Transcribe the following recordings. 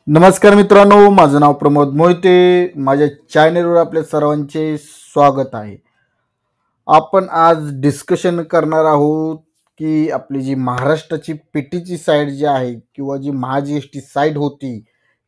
नमस्कार मित्रांनो, माझं नाव प्रमोद मोहिते. माझ्या चॅनेलवर आपल्या सर्वांचे स्वागत आहे. आपण आज डिस्कशन करणार आहोत की आपली जी महाराष्ट्राची पीटीची साईट जी आहे किंवा जी महाजीएसटी साईट होती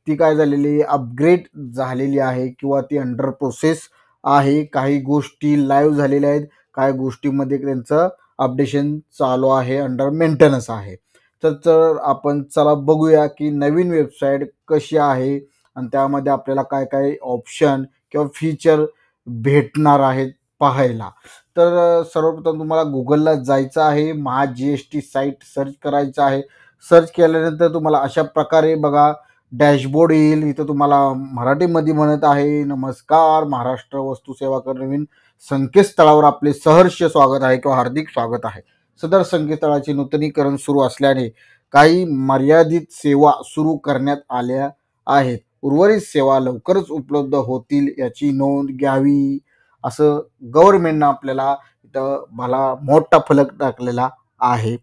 ती काय झालेली अपग्रेड झालेली आहे किंवा ती अंडर प्रोसेस आहे. काही गोष्टी लाईव्ह झालेल्या आहेत, काही गोष्टीमध्ये त्यांचं अपडेशन चालू आहे, अंडर मेंटेनन्स आहे. तर आपण चला बघूया की नवीन वेबसाईट कशी आहे आणि त्यामध्ये आपल्याला काय काय ऑप्शन किंवा फीचर भेटणार आहेत पाहायला. तर सर्वप्रथम तुम्हाला गुगलला जायचं आहे, महाजीएसटी साईट सर्च करायचं आहे. सर्च केल्यानंतर तुम्हाला अशा प्रकारे बघा डॅशबोर्ड येईल. इथं तुम्हाला मराठीमध्ये म्हणत आहे, नमस्कार, महाराष्ट्र वस्तू सेवा कर नवीन संकेतस्थळावर आपले सहर्ष स्वागत आहे किंवा हार्दिक स्वागत आहे. सदर संकेतस्थळाचे नूतनीकरण सुरू असल्याने काही मर्यादित सेवा सुरू करण्यात आल्या आहेत. उर्वरित सेवा लवकरच उपलब्ध होतील याची नोंद घ्यावी, असं गव्हर्नमेंटनं आपल्याला इथं भला मोठा फलक टाकलेला आहे.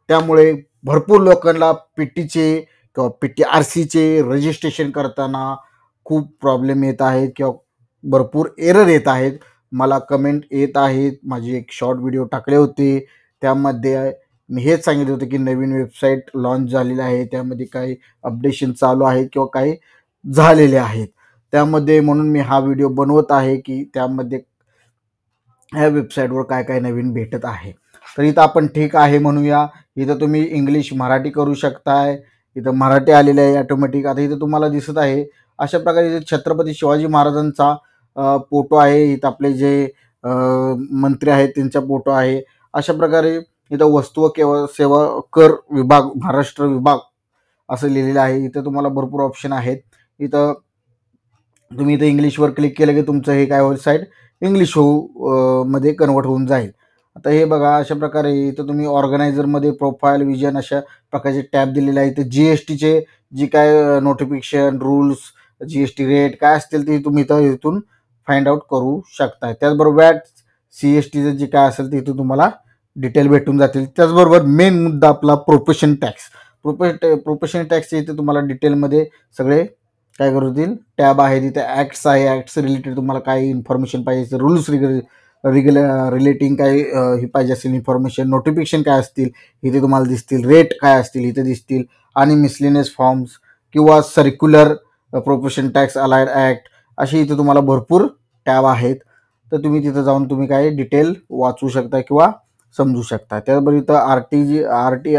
त्यामुळे भरपूर लोकांना पीटीचे किंवा PTRCचे रजिस्ट्रेशन करताना खूप प्रॉब्लेम येत आहेत किंवा भरपूर एरर येत आहेत. मला कमेंट येत आहेत. माझी एक शॉर्ट व्हिडिओ टाकले होते, त्यामध्ये मी हेच सांगितलं होतं की नवीन वेबसाईट लॉन्च झालेली आहे, त्यामध्ये काही अपडेशन चालू आहे किंवा काही झालेले आहेत. त्यामध्ये म्हणून मी हा व्हिडिओ बनवत आहे की त्यामध्ये ह्या वेबसाईटवर काय काय नवीन भेटत आहे. तर इथं आपण ठीक आहे म्हणूया. इथं तुम्ही इंग्लिश मराठी करू शकताय. इथं मराठी आलेलं आहे ऑटोमॅटिक. आता इथं तुम्हाला दिसत आहे अशा प्रकारे इथं छत्रपती शिवाजी महाराजांचा फोटो आहे. इथं आपले जे मंत्री आहेत त्यांचा फोटो आहे. अशा प्रकारे इथं वस्तू व सेवा कर विभाग महाराष्ट्र विभाग असं लिहिलेलं आहे. इथं तुम्हाला भरपूर ऑप्शन आहेत. इथं तुम्ही इथं इंग्लिशवर क्लिक केलं की तुमचं हे काय होईल, साईट इंग्लिश मध्ये कन्वर्ट होऊन जाईल. आता हे बघा अशा प्रकारे इथं तुम्ही ऑर्गनायझरमध्ये प्रोफाईल विजन अशा प्रकारचे टॅब दिलेले आहे. इथं जीएसटीचे जी काय नोटिफिकेशन रूल्स, जीएसटी रेट काय असतील ते तुम्ही इथून फाइंड आउट करू शकताय. त्याचबरोबर वॅट CSTचं जे काय असेल ते इथून तुम्हाला डिटेल भेटून जातील. त्याचबरोबर मेन मुद्दा आपला प्रोफेशन टॅक्स. प्रोफेशन टॅक्सचे इथे तुम्हाला डिटेलमध्ये सगळे काय करू देईल टॅब आहे. तिथे ॲक्ट्स आहे, ॲक्ट्स रिलेटेड तुम्हाला काही इन्फॉर्मेशन पाहिजे, रूल्स रिलेटिंग काही ही पाहिजे असेल इन्फॉर्मेशन, नोटिफिकेशन काय असतील इथे तुम्हाला दिसतील, रेट काय असतील इथे दिसतील, आणि मिसलेनियस फॉर्म्स किंवा circular profession tax allied act अशी इथे तुम्हाला भरपूर टॅब आहेत. तर तुम्ही तिथं जाऊन तुम्ही काय डिटेल वाचू शकता किंवा समजू शकता. त्याचबरोबर इथं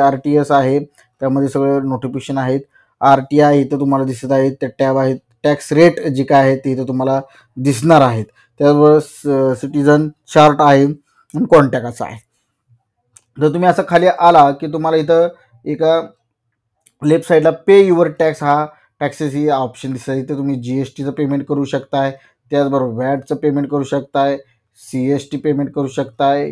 RTS आहे, त्यामध्ये सगळे नोटिफिकेशन आहेत. RTI इथं तुम्हाला दिसत आहेत, त्या टॅब आहेत. टॅक्स रेट जे काय आहे ते इथं तुम्हाला दिसणार आहेत. त्याचबरोबर सिटीजन चार्ट आहे आणि कॉन्टॅक्ट आहे. जर तुम्ही असं खाली आला की तुम्हाला इथं एका लेफ्ट साईडला पे युअर टॅक्स हा टॅक्सेस ही ऑप्शन दिसत आहे. इथे तुम्ही GSTचं पेमेंट करू शकताय, त्याचबरोबर वॅटचं पेमेंट करू शकताय, CST पेमेंट करू शकताय,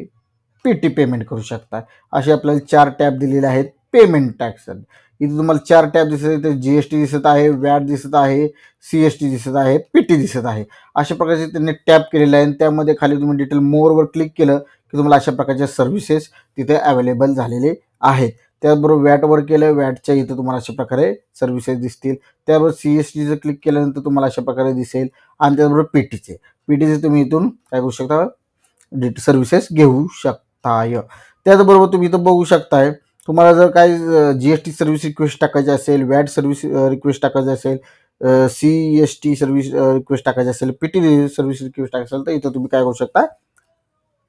PT पेमेंट करू शकताय. असे आपल्याला 4 टॅब दिलेले आहेत पेमेंट टॅक्स. इथे तुम्हाला 4 टॅब दिसत आहे. इथे GST दिसत आहे, वॅट दिसत आहे, CST दिसत आहे, PT दिसत आहे. अशा प्रकारचे त्यांनी टॅब केलेले आहे. त्यामध्ये खाली तुम्ही डिटेल मोरवर क्लिक केलं की तुम्हाला अशा प्रकारच्या सर्व्हिसेस तिथे अवेलेबल झालेले आहेत. त्याचबरोबर वॅटवर केलं, वॅटच्या इथं तुम्हाला अशा प्रकारे सर्व्हिसेस दिसतील. त्याबरोबर CSTचं क्लिक केल्यानंतर तुम्हाला अशा प्रकारे दिसेल, आणि त्याचबरोबर PTचे तुम्ही इथून काय करू शकता सर्व्हिसेस घेऊ शकताय. त्याचबरोबर तुम्ही इथं बघू शकताय तुम्हाला जर काही GST सर्व्हिस रिक्वेस्ट टाकायची असेल, वॅट सर्व्हिस रिक्वेस्ट टाकायची असेल, CST सर्व्हिस रिक्वेस्ट टाकायची असेल, PT सर्व्हिस रिक्वेस्ट टाकायची असेल, तर इथं तुम्ही काय करू शकता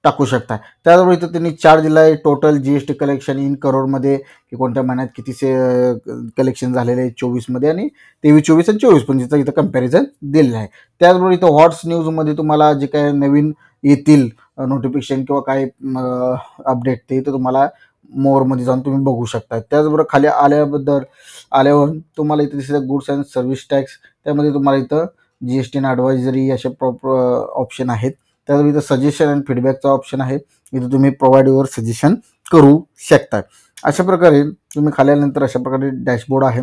टाकू शकता. त्याचबरोबर इथं त्यांनी चार्ज दिला आहे टोटल GST कलेक्शन इन करोडमध्ये की कोणत्या महिन्यात कितीचे कलेक्शन झालेले आहे 24मध्ये, आणि 23-24 आणि 24-25 इथं कंपॅरिझन दिलेलं आहे. त्याचबरोबर इथं व्हॉट्स न्यूजमध्ये तुम्हाला जे काही नवीन येतील नोटिफिकेशन किंवा काही अपडेट ते इथं तुम्हाला मोरमध्ये जाऊन तुम्ही बघू शकता. त्याचबरोबर खाली आल्यावर तुम्हाला इथं दिसतं गुड्स अँड सर्व्हिस टॅक्स, त्यामध्ये तुम्हाला इथं GST अँड ॲडवायझरी असे ऑप्शन आहेत. त्याचबरोबर इथं सजेशन अँड फीडबॅकचा ऑप्शन आहे. इथं तुम्ही प्रोव्हाइड युअर सजेशन करू शकता. अशा प्रकारे तुम्ही खाली आल्यानंतर अशा प्रकारे डॅशबोर्ड आहे.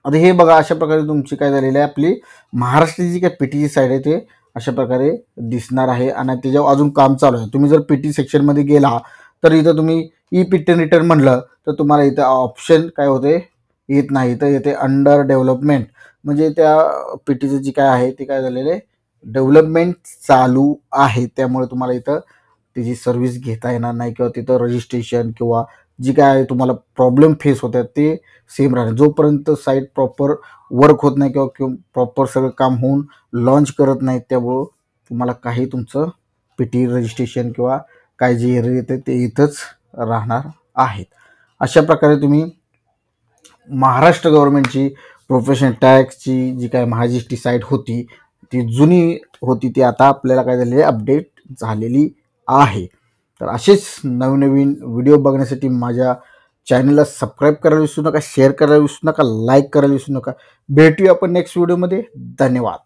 आता हे बघा अशा प्रकारे तुमची काय झालेली आहे, आपली महाराष्ट्राची जी काय PTची साईड आहे ते अशा प्रकारे दिसणार आहे, आणि त्याच्यावर अजून काम चालू आहे. तुम्ही जर PT सेक्शनमध्ये गेला तर इथं तुम्ही PT रिटर्न म्हणलं तर तुम्हाला इथं ऑप्शन काय होते येत नाही, तर येते अंडर डेव्हलपमेंट. म्हणजे त्या पीटीचं जी काय आहे ते काय झालेलं आहे, डेव्हलपमेंट चालू आहे. त्यामुळे तुम्हाला इथं त्याची सर्व्हिस घेता येणार नाही किंवा तिथं रजिस्ट्रेशन किंवा जी काय तुम्हाला प्रॉब्लेम फेस होतात ते सेम राहणार. जोपर्यंत साईट प्रॉपर वर्क होत नाही किंवा प्रॉपर सगळं काम होऊन लॉन्च करत नाहीत, त्यामुळं तुम्हाला काही तुमचं पीटी रजिस्ट्रेशन किंवा काय जे एरर येते ते इथंच राहणार आहेत. अशा प्रकारे तुम्ही महाराष्ट्र गव्हर्नमेंटची प्रोफेशनल टॅक्सची जी काय महाजीएसटी साईट होती ती जुनी होती, ती आता आपल्याला काय झालेली अपडेट झालेली आहे. तर असेच नवनवीन व्हिडिओ बघण्यासाठी माझ्या चॅनलला सबस्क्राईब करायला विसरू नका, शेअर करायला विसरू नका, लाईक करायला विसरू नका. भेटूया आपण नेक्स्ट व्हिडिओमध्ये. धन्यवाद.